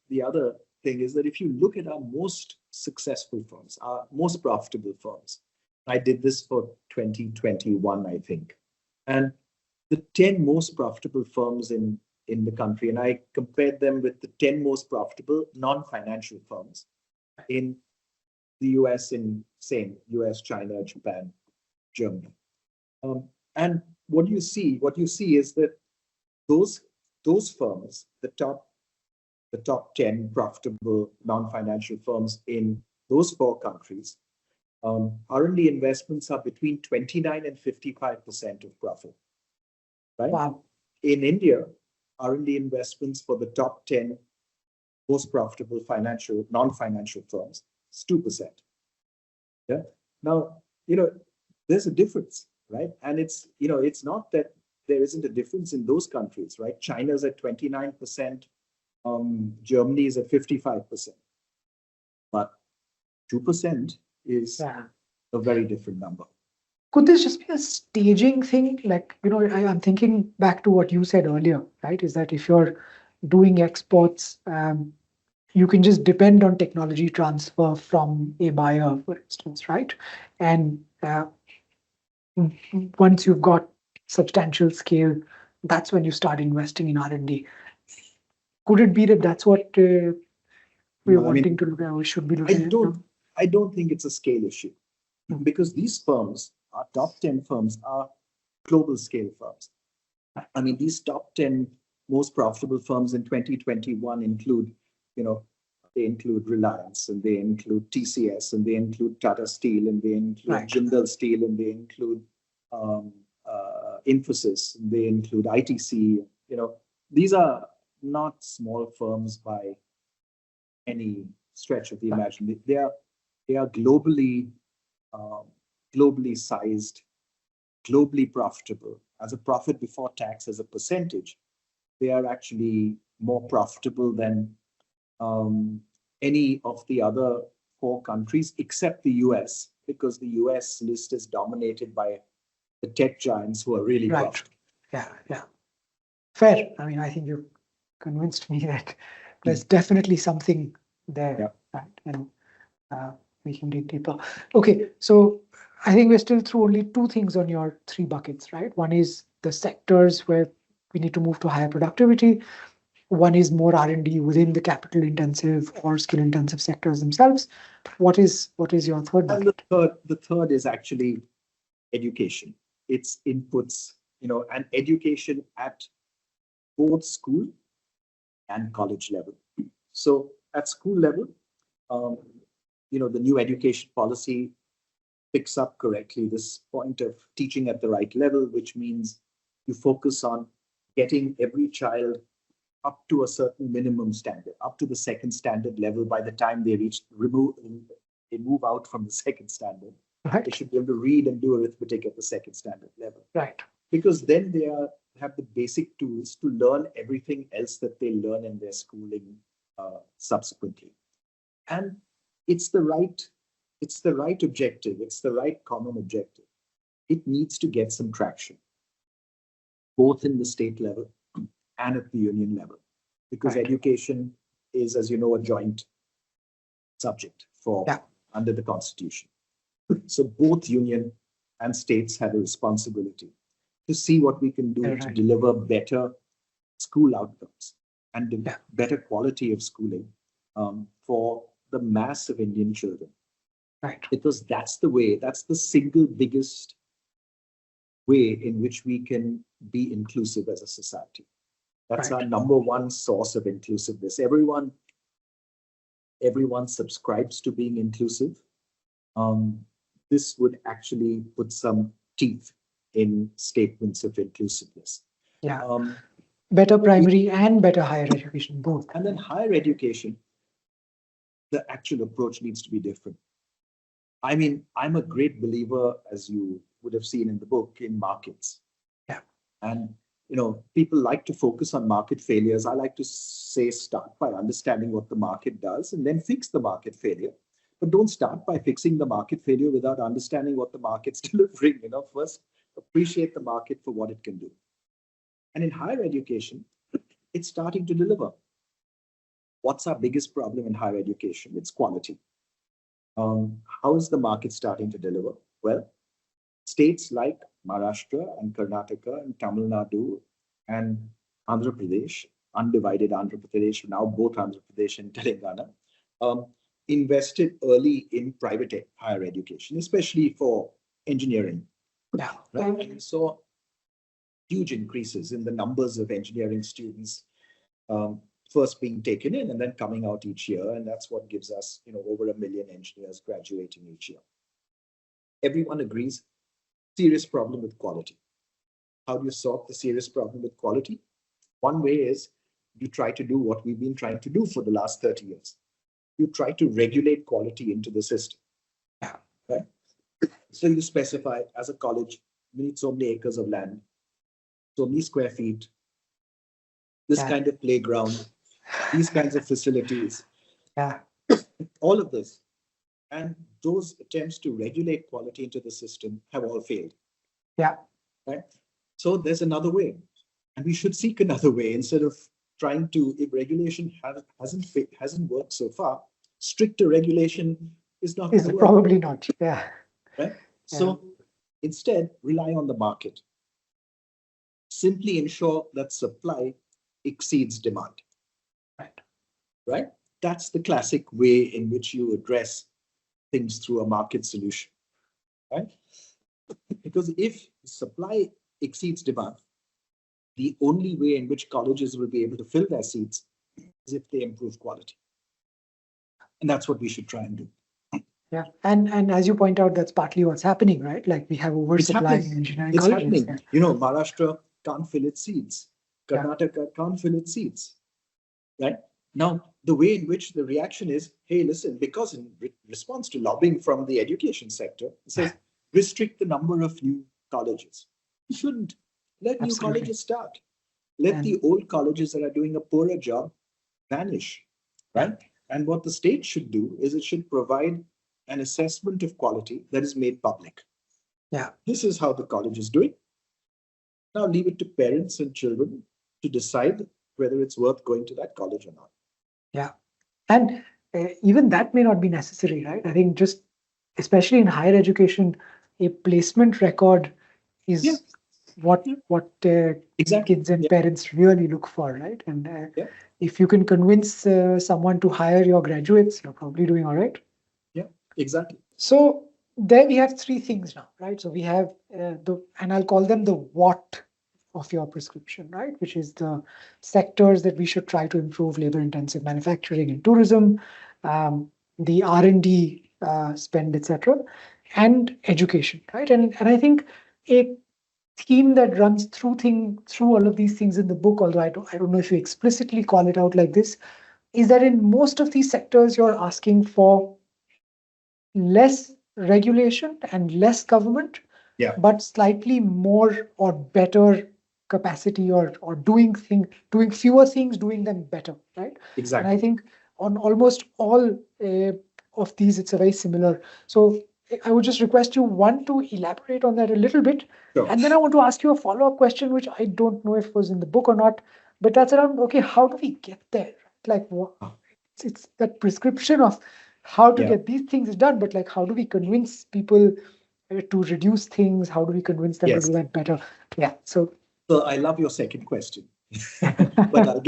the other thing is that if you look at our most successful firms, our most profitable firms, I did this for 2021, I think, and the 10 most profitable firms in the country, and I compared them with the 10 most profitable non-financial firms in the US, US, China, Japan, Germany. And what you see is that those firms, the top 10 profitable non-financial firms in those 4 countries, R&D investments are between 29 and 55% of profit. Right? Wow. In India, R&D investments for the top 10 most profitable non-financial firms is 2%. Yeah. Now, there's a difference, right? And it's not that there isn't a difference in those countries, right? China's at 29%, Germany is at 55%. But 2% is a very different number. Could this just be a staging thing? Like, I'm thinking back to what you said earlier, right? Is that if you're doing exports, you can just depend on technology transfer from a buyer, for instance, right? And once you've got substantial scale, that's when you start investing in R&D. Could it be that that's what we're wanting to look at, or should be looking at? I don't think it's a scale issue, because these firms, our top 10 firms, are global scale firms. I mean, these top 10 most profitable firms in 2021 include, They include Reliance, and they include TCS, and they include Tata Steel, and they include Right. Jindal Steel, and they include Infosys, and they include ITC. These are not small firms by any stretch of the imagination. They are um, globally sized, globally profitable. As a profit before tax, as a percentage, they are actually more profitable than any of the other 4 countries, except the US, because the US list is dominated by the tech giants who are really Right. profitable. Yeah. Fair. I mean, I think you convinced me that there's definitely something there, Yeah. right? And we can dig deeper. Okay, so I think we're still through only 2 things on your 3 buckets, right? One is the sectors where we need to move to higher productivity. One is more R&D within the capital intensive or skill intensive sectors themselves. What is your third And bucket? the third is actually education. It's inputs, and education at both school and college level. So at school level, um, the new education policy picks up correctly this point of teaching at the right level, which means you focus on getting every child up to a certain minimum standard, up to the second standard level. By the time they move out from the second standard, they Right, should be able to read and do arithmetic at the second standard level. right, Because then they have the basic tools to learn everything else that they learn in their schooling subsequently. And it's the right objective. It's the right common objective. It needs to get some traction, both in the state level and at the union level, because right. education is, as you know, a joint subject for Yeah. under the Constitution. So both union and states have a responsibility to see what we can do Very to right. deliver better school outcomes and Yeah. better quality of schooling for the mass of Indian children. Right, Because that's the single biggest way in which we can be inclusive as a society. That's right. our number one source of inclusiveness. Everyone subscribes to being inclusive. This would actually put some teeth in statements of inclusiveness. Yeah. Um, Better primary and better higher education, both. and then higher education, the actual approach needs to be different. I mean, I'm a great believer, as you would have seen in the book, in markets. Yeah. And people like to focus on market failures. I like to say start by understanding what the market does and then fix the market failure. But don't start by fixing the market failure without understanding what the market's delivering. First appreciate the market for what it can do. And in higher education, it's starting to deliver. What's our biggest problem in higher education? It's quality. How is the market starting to deliver? Well, states like Maharashtra and Karnataka and Tamil Nadu and Andhra Pradesh, undivided Andhra Pradesh, now both Andhra Pradesh and Telangana, invested early in private higher education, especially for engineering. Yeah. Right? And we saw huge increases in the numbers of engineering students first being taken in and then coming out each year. And that's what gives us, over 1 million engineers graduating each year. Everyone agrees, serious problem with quality. How do you solve the serious problem with quality? One way is you try to do what we've been trying to do for the last 30 years. You try to regulate quality into the system. Yeah. Right? So you specify, as a college, we need so many acres of land, so many square feet, this Yeah. kind of playground, these kinds of facilities, Yeah. all of this. And those attempts to regulate quality into the system have all failed. Yeah. Right? So there's another way. And we should seek another way instead of trying to, if regulation hasn't worked so far, stricter regulation is not going to work. Probably not. Yeah. Right? So instead, rely on the market. Simply ensure that supply exceeds demand. Right. Right? That's the classic way in which you address things through a market solution. Right? Because if supply exceeds demand, the only way in which colleges will be able to fill their seats is if they improve quality. And that's what we should try and do. Yeah, and as you point out, that's partly what's happening, right? Like we have It's oversupply in happening. engineering It's colleges. happening. You know, Maharashtra can't fill its seats. Yeah. Karnataka can't fill its seats. Right? Now, the way in which the reaction is, hey, listen, because in response to lobbying from the education sector, it says restrict the number of new colleges. You shouldn't. Let new Absolutely. colleges start. Let And- the old colleges that are doing a poorer job vanish. Right? And what the state should do is it should provide an assessment of quality that is made public. Yeah. This is how the college is doing. Now leave it to parents and children to decide whether it's worth going to that college or not. Yeah. And even that may not be necessary, right? I think just, especially in higher education, a placement record is Yeah. what Exactly. kids and Yeah. parents really look for, right? And Yeah. if you can convince someone to hire your graduates, you're probably doing all right. Yeah, exactly. So there we have three things now, right? So we have and I'll call them the what of your prescription, right? Which is the sectors that we should try to improve: labor-intensive manufacturing and tourism, the R&D spend, etc., and education, right? And I think a theme that runs through all of these things in the book, although I don't know if you explicitly call it out like this, is that in most of these sectors you're asking for less regulation and less government, Yeah. but slightly more or better capacity, or doing fewer things, doing them better, right? And Exactly. I think on almost all of these, it's a very similar. So I would just request you, one, to elaborate on that a little bit, Sure. and then I want to ask you a follow-up question, which I don't know if was in the book or not, but that's around, okay, how do we get there? Like, it's that prescription of how to Yeah. get these things done, but like, how do we convince people to reduce things? How do we convince them Yes. to do that better? Yeah. So I love your second question, but I'll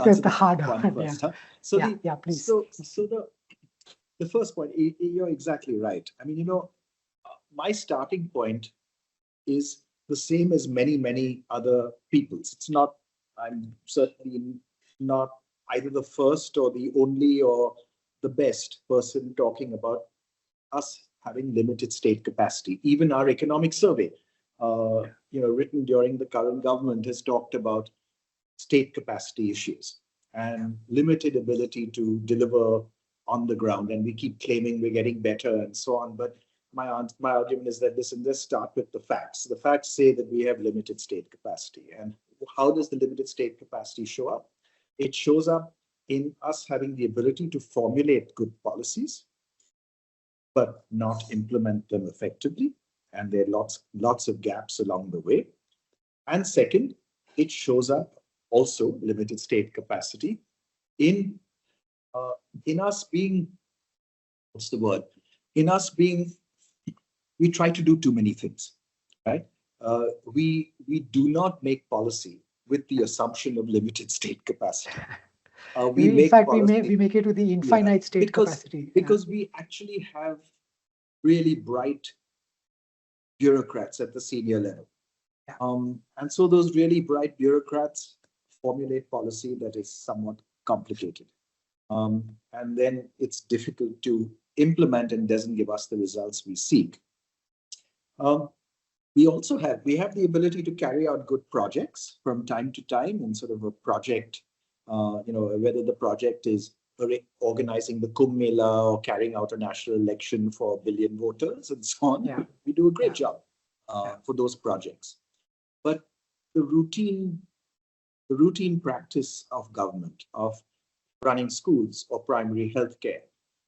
answer the hard one one. first. Yeah. Huh? So Yeah, please. So the first point, you're exactly right. I mean, my starting point is the same as many other people's. It's not. I'm certainly not either the first or the only or the best person talking about us having limited state capacity. Even our economic survey, written during the current government, has talked about state capacity issues and limited ability to deliver on the ground. And we keep claiming we're getting better and so on. But my argument is that, listen, let's start with the facts. The facts say that we have limited state capacity. And how does the limited state capacity show up? It shows up in us having the ability to formulate good policies, but not implement them effectively. And there are lots of gaps along the way. And second, it shows up also limited state capacity in us being, what's the word? In us being, we try to do too many things, right? We do not make policy with the assumption of limited state capacity. In fact, we make it with the infinite state capacity. Because we actually have really bright bureaucrats at the senior level. And so those really bright bureaucrats formulate policy that is somewhat complicated. And then it's difficult to implement and doesn't give us the results we seek. We have the ability to carry out good projects from time to time in sort of a project, whether the project is organizing the Kumbh Mela or carrying out a national election for 1 billion voters and so on. Yeah. We do a great job for those projects. But the routine practice of government, of running schools or primary healthcare,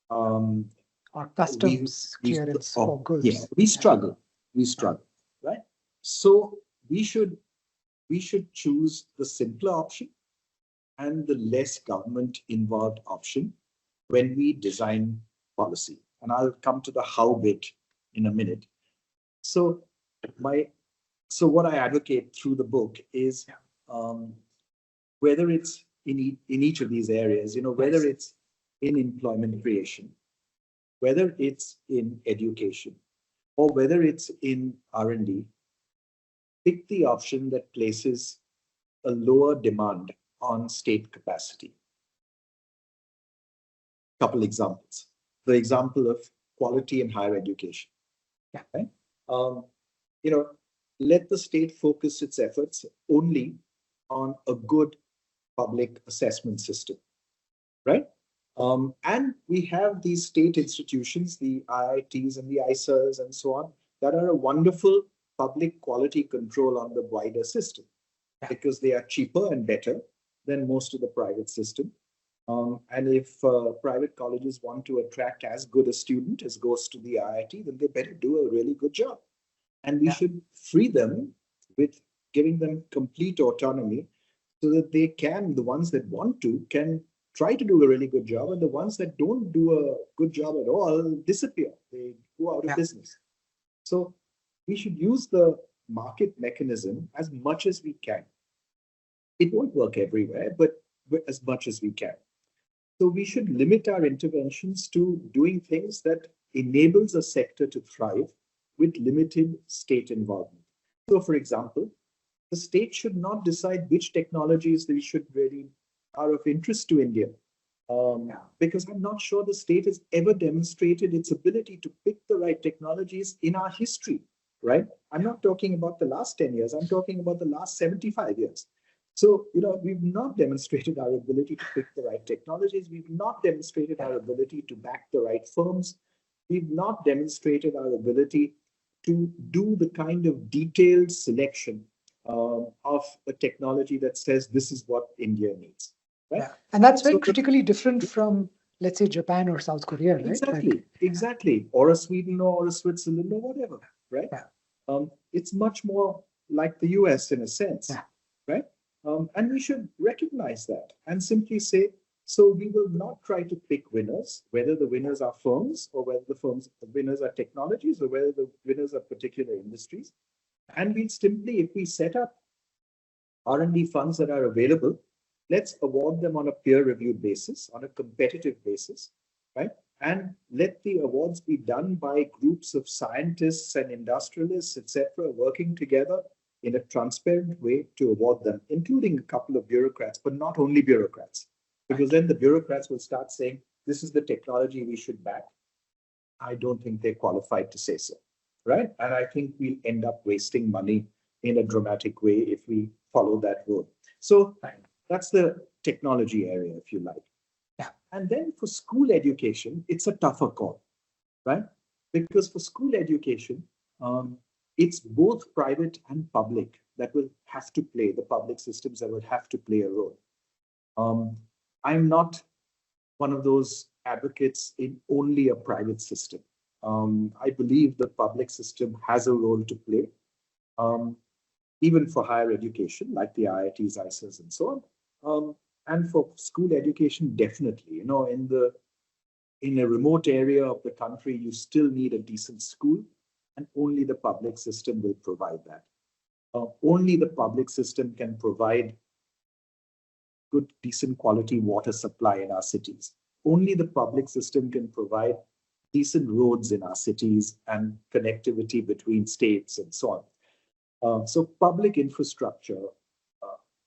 or customs clearance for goods. Yeah, we struggle, right? So we should choose the simpler option and the less government involved option when we design policy. And I'll come to the how bit in a minute. So what I advocate through the book is whether it's in each of these areas, whether it's in employment creation, whether it's in education, or whether it's in R&D, pick the option that places a lower demand on state capacity. couple examples. The example of quality in higher education. Yeah. Right? You know, let the state focus its efforts only on a good public assessment system, right? And we have these state institutions, the IITs and the ISAs and so on, that are a wonderful public quality control on the wider system, because they are cheaper and better than most of the private system. And if private colleges want to attract as good a student as goes to the IIT, then they better do a really good job. And we should free them with giving them complete autonomy so that they can, the ones that want to, can try to do a really good job, and the ones that don't do a good job at all disappear. They go out of business. So we should use the market mechanism as much as we can. It won't work everywhere, but as much as we can. So we should limit our interventions to doing things that enables a sector to thrive with limited state involvement. So, for example, the state should not decide which technologies we should really are of interest to India. Because I'm not sure the state has ever demonstrated its ability to pick the right technologies in our history, right? I'm not talking about the last 10 years, I'm talking about the last 75 years. So, we've not demonstrated our ability to pick the right technologies. We've not demonstrated our ability to back the right firms. We've not demonstrated our ability to do the kind of detailed selection of a technology that says this is what India needs. Right? Yeah. And that's very critically different from, let's say, Japan or South Korea, right? Exactly, exactly. Or a Sweden or a Switzerland or whatever, right? Yeah. It's much more like the US in a sense, right? And we should recognize that and simply say, so we will not try to pick winners, whether the winners are firms or whether the winners are technologies or whether the winners are particular industries. And we'll simply, if we set up R&D funds that are available, let's award them on a peer-reviewed basis, on a competitive basis, right? And let the awards be done by groups of scientists and industrialists, etc., working together in a transparent way to award them, including a couple of bureaucrats, but not only bureaucrats, because then the bureaucrats will start saying, this is the technology we should back. I don't think they're qualified to say so, right? And I think we'll end up wasting money in a dramatic way if we follow that road. So that's the technology area, if you like. Yeah. And then for school education, it's a tougher call, right? Because for school education, it's both private and public that will have to play, the public systems that will have to play a role. I'm not one of those advocates in only a private system. I believe the public system has a role to play, even for higher education, like the IITs, ISAs, and so on. And for school education, definitely, in a remote area of the country, you still need a decent school, and only the public system will provide that. Only the public system can provide good, decent quality water supply in our cities. Only the public system can provide decent roads in our cities and connectivity between states and so on. So public infrastructure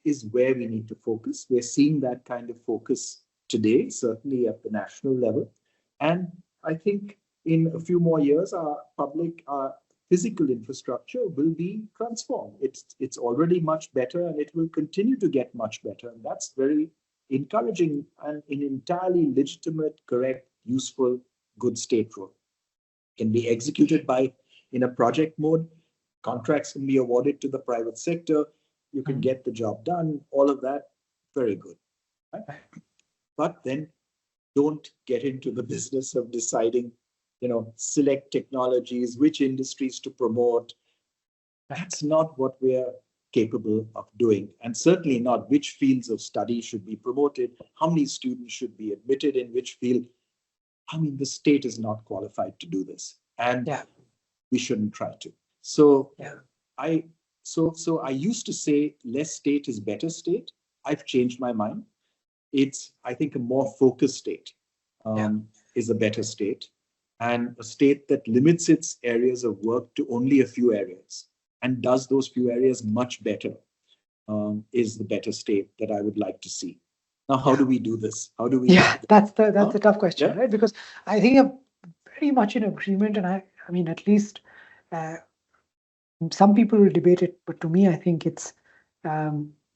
is where we need to focus. We're seeing that kind of focus today, certainly at the national level. And I think in a few more years, our physical infrastructure will be transformed. It's already much better, and it will continue to get much better. And that's very encouraging and an entirely legitimate, correct, useful, good state role. Can be executed in a project mode. Contracts can be awarded to the private sector. You can get the job done. All of that, very good. Right? But then don't get into the business of deciding, select technologies, which industries to promote. That's not what we're capable of doing. And certainly not which fields of study should be promoted, how many students should be admitted in which field. I mean, the state is not qualified to do this. And we shouldn't try to. So I used to say less state is better state. I've changed my mind. I think a more focused state is a better state, and a state that limits its areas of work to only a few areas and does those few areas much better is the better state that I would like to see. Now, how Yeah. do we do this? How do we? Yeah, that's Huh? the tough question, Yeah. right? Because I think I'm very much in agreement, and I mean, at least uh, some people will debate it, but to me, I think it's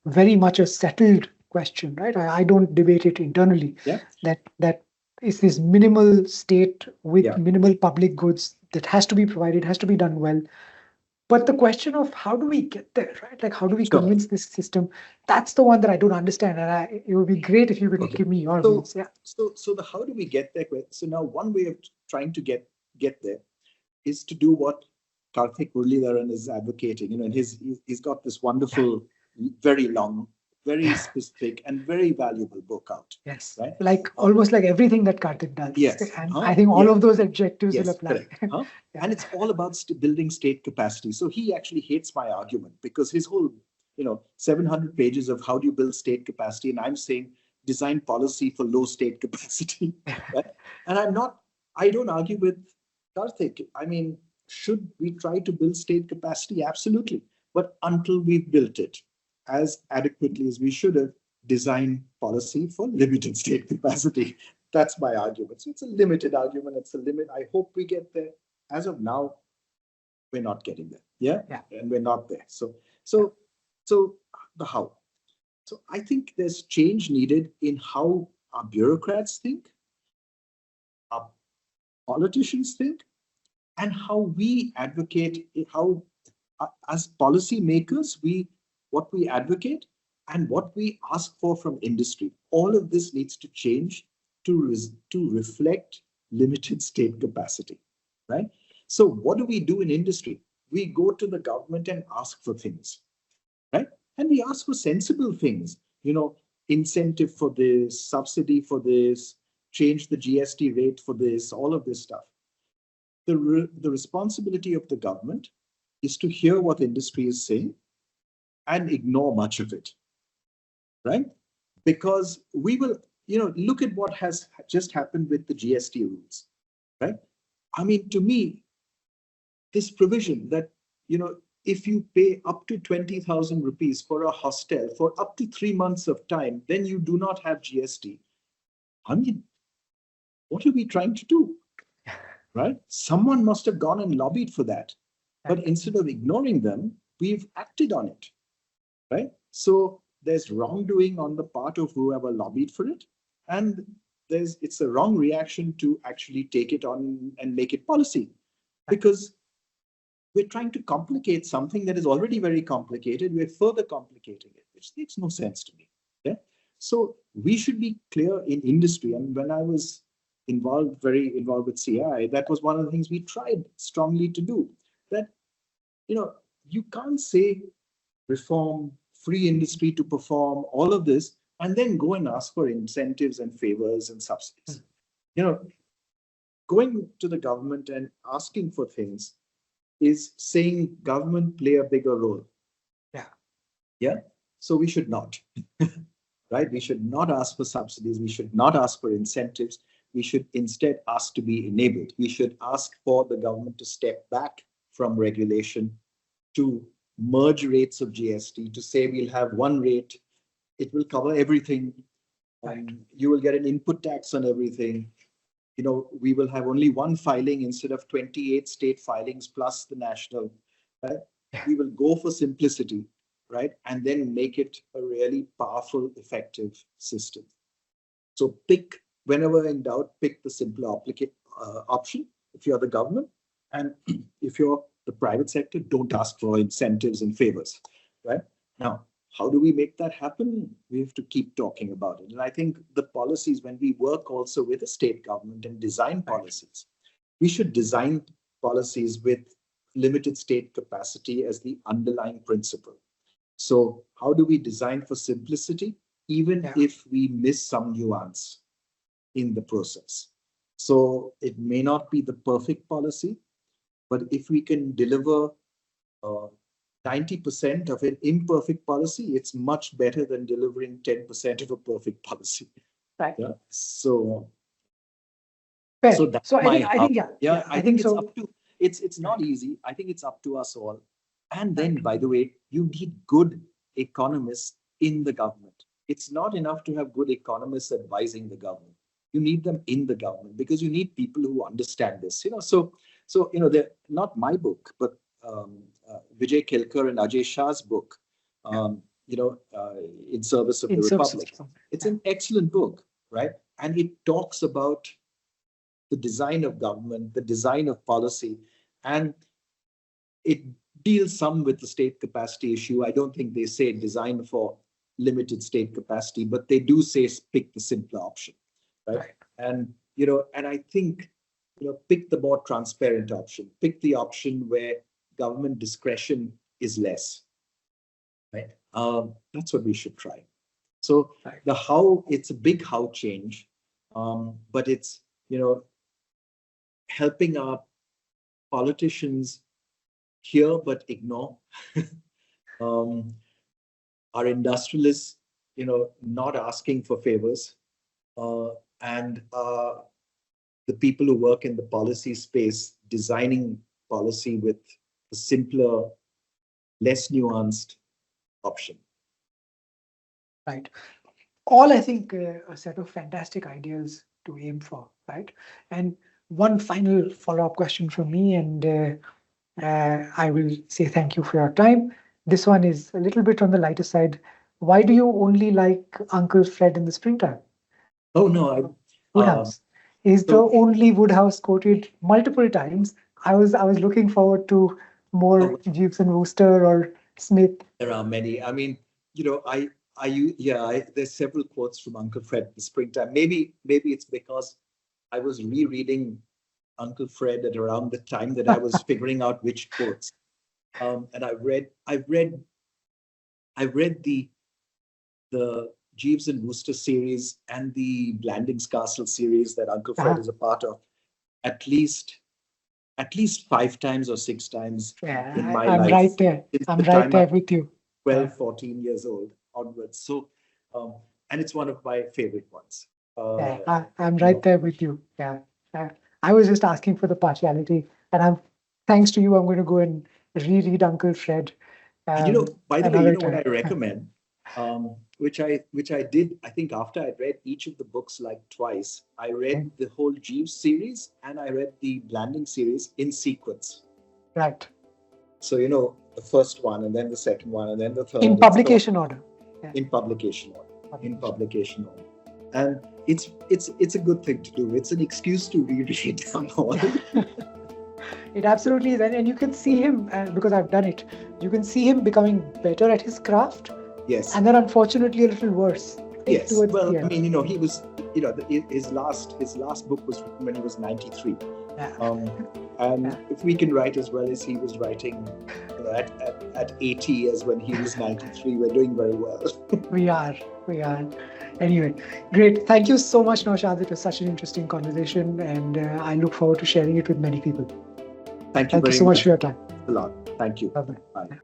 very much a settled question, right? I don't debate it internally. Yeah. That is this minimal state with Yeah. minimal public goods that has to be provided, has to be done well. But the question of how do we get there, right? Like, how do we Sure. convince this system? That's the one that I don't understand, and it would be great if you could Okay. give me your So, views. Yeah. so the how do we get there? So now one way of trying to get there is to do what Karthik Muralidharan is advocating. And he's got this wonderful, very long, very specific, and very valuable book out. Yes. Right? Like almost like everything that Karthik does. Yes. And Huh? I think all Yeah. of those adjectives will Yes, apply. correct. Huh? Yeah. And it's all about building state capacity. So he actually hates my argument because his whole, 700 pages of how do you build state capacity, and I'm saying design policy for low state capacity, right? And I don't argue with Karthik. I mean, should we try to build state capacity? Absolutely. But until we've built it as adequately as we should have, design policy for limited state capacity. That's my argument. So it's a limited argument. It's a limit. I hope we get there. As of now, we're not getting there. Yeah. Yeah. And we're not there. So the how. So I think there's change needed in how our bureaucrats think, our politicians think, and how we advocate, how as policymakers, what we advocate and what we ask for from industry. All of this needs to change to reflect limited state capacity, right? So what do we do in industry? We go to the government and ask for things, right? And we ask for sensible things, incentive for this, subsidy for this, change the GST rate for this, all of this stuff. The responsibility of the government is to hear what industry is saying and ignore much of it, right? Because we will, look at what has just happened with the GST rules, right? I mean, to me, this provision that, if you pay up to 20,000 rupees for a hostel for up to 3 months of time, then you do not have GST. I mean, what are we trying to do? Right? Someone must have gone and lobbied for that. But instead of ignoring them, we've acted on it. Right? So there's wrongdoing on the part of whoever lobbied for it. And it's a wrong reaction to actually take it on and make it policy. Because we're trying to complicate something that is already very complicated. We're further complicating it, which makes no sense to me. Okay? So we should be clear in industry. And when I was very involved with CI, that was one of the things we tried strongly to do. That, you can't say reform, free industry to perform, all of this, and then go and ask for incentives and favors and subsidies. Going to the government and asking for things is saying government play a bigger role. Yeah. Yeah. So we should not, right? We should not ask for subsidies. We should not ask for incentives. We should instead ask to be enabled. We should ask for the government to step back from regulation, to merge rates of GST, to say we'll have one rate, it will cover everything. Right. You will get an input tax on everything. We will have only one filing instead of 28 state filings plus the national, right? Yeah. We will go for simplicity, right? And then make it a really powerful, effective system. So whenever in doubt, pick the simpler option if you're the government. And if you're the private sector, don't ask for incentives and favors, right? Now, how do we make that happen? We have to keep talking about it. And I think the policies, when we work also with the state government and design policies, we should design policies with limited state capacity as the underlying principle. So how do we design for simplicity, even if we miss some nuance in the process? So it may not be the perfect policy, but if we can deliver 90% of an imperfect policy, it's much better than delivering 10% of a perfect policy. Right. Yeah. So Fair. that's So I think yeah. I think it's so. up to it's not easy. I think it's up to us all. And then, by the way, you need good economists in the government. it's not enough to have good economists advising the government. You need them in the government because you need people who understand this. So they're not my book, but Vijay Kelkar and Ajay Shah's book, In Service of In the service of Republic. some- It's an excellent book, right? And it talks about the design of government, the design of policy, and it deals some with the state capacity issue. I don't think they say design for limited state capacity, but they do say pick the simpler option, right? Right. And I think pick the more transparent option, pick the option where government discretion is less, right? That's what we should try. So Right. the how, it's a big how change, but it's helping our politicians hear but ignore. Our industrialists, not asking for favors, and the people who work in the policy space designing policy with a simpler, less nuanced option. Right. All, I think, a set of fantastic ideas to aim for, right? And one final follow-up question from me, and I will say thank you for your time. This one is a little bit on the lighter side. Why do you only like Uncle Fred in the springtime? Oh no, Woodhouse is the so- only Woodhouse quoted multiple times. I was looking forward to more Oh. Jeeves and Wooster or Smith. there are many. I mean, there's several quotes from Uncle Fred in the springtime. Maybe it's because I was rereading Uncle Fred at around the time that I was figuring out which quotes. And I've read the Jeeves and Wooster series and the Blandings Castle series that Uncle Fred is a part of at least 5 times or 6 times Yeah, in my I'm life. right there. Since I'm the right time there I'm with you. 12, 14 years old onwards. So, and it's one of my favorite ones. I'm right there with you. Yeah. I was just asking for the partiality, and thanks to you, I'm going to go and reread Uncle Fred. By the way, another what I time. recommend, which I did, I think after I'd read each of the books like twice, I read the whole Jeeves series and I read the Blanding series in sequence. Right. So, the first one and then the second one and then the third. In publication order. In publication order. And it's a good thing to do. It's an excuse to reread them all. It absolutely is. And you can see him, because I've done it, you can see him becoming better at his craft. Yes. And then unfortunately a little worse. Yes. towards Well, the I end. mean, he was, his last book was written when he was 93. Yeah. And if we can write as well as he was writing at 80 as when he was 93, we're doing very well. We are. Anyway, great. Thank you so much, Naushad. It was such an interesting conversation, and I look forward to sharing it with many people. Thank you Thank you so much for your time. a lot. Thank you. Bye-bye. Bye.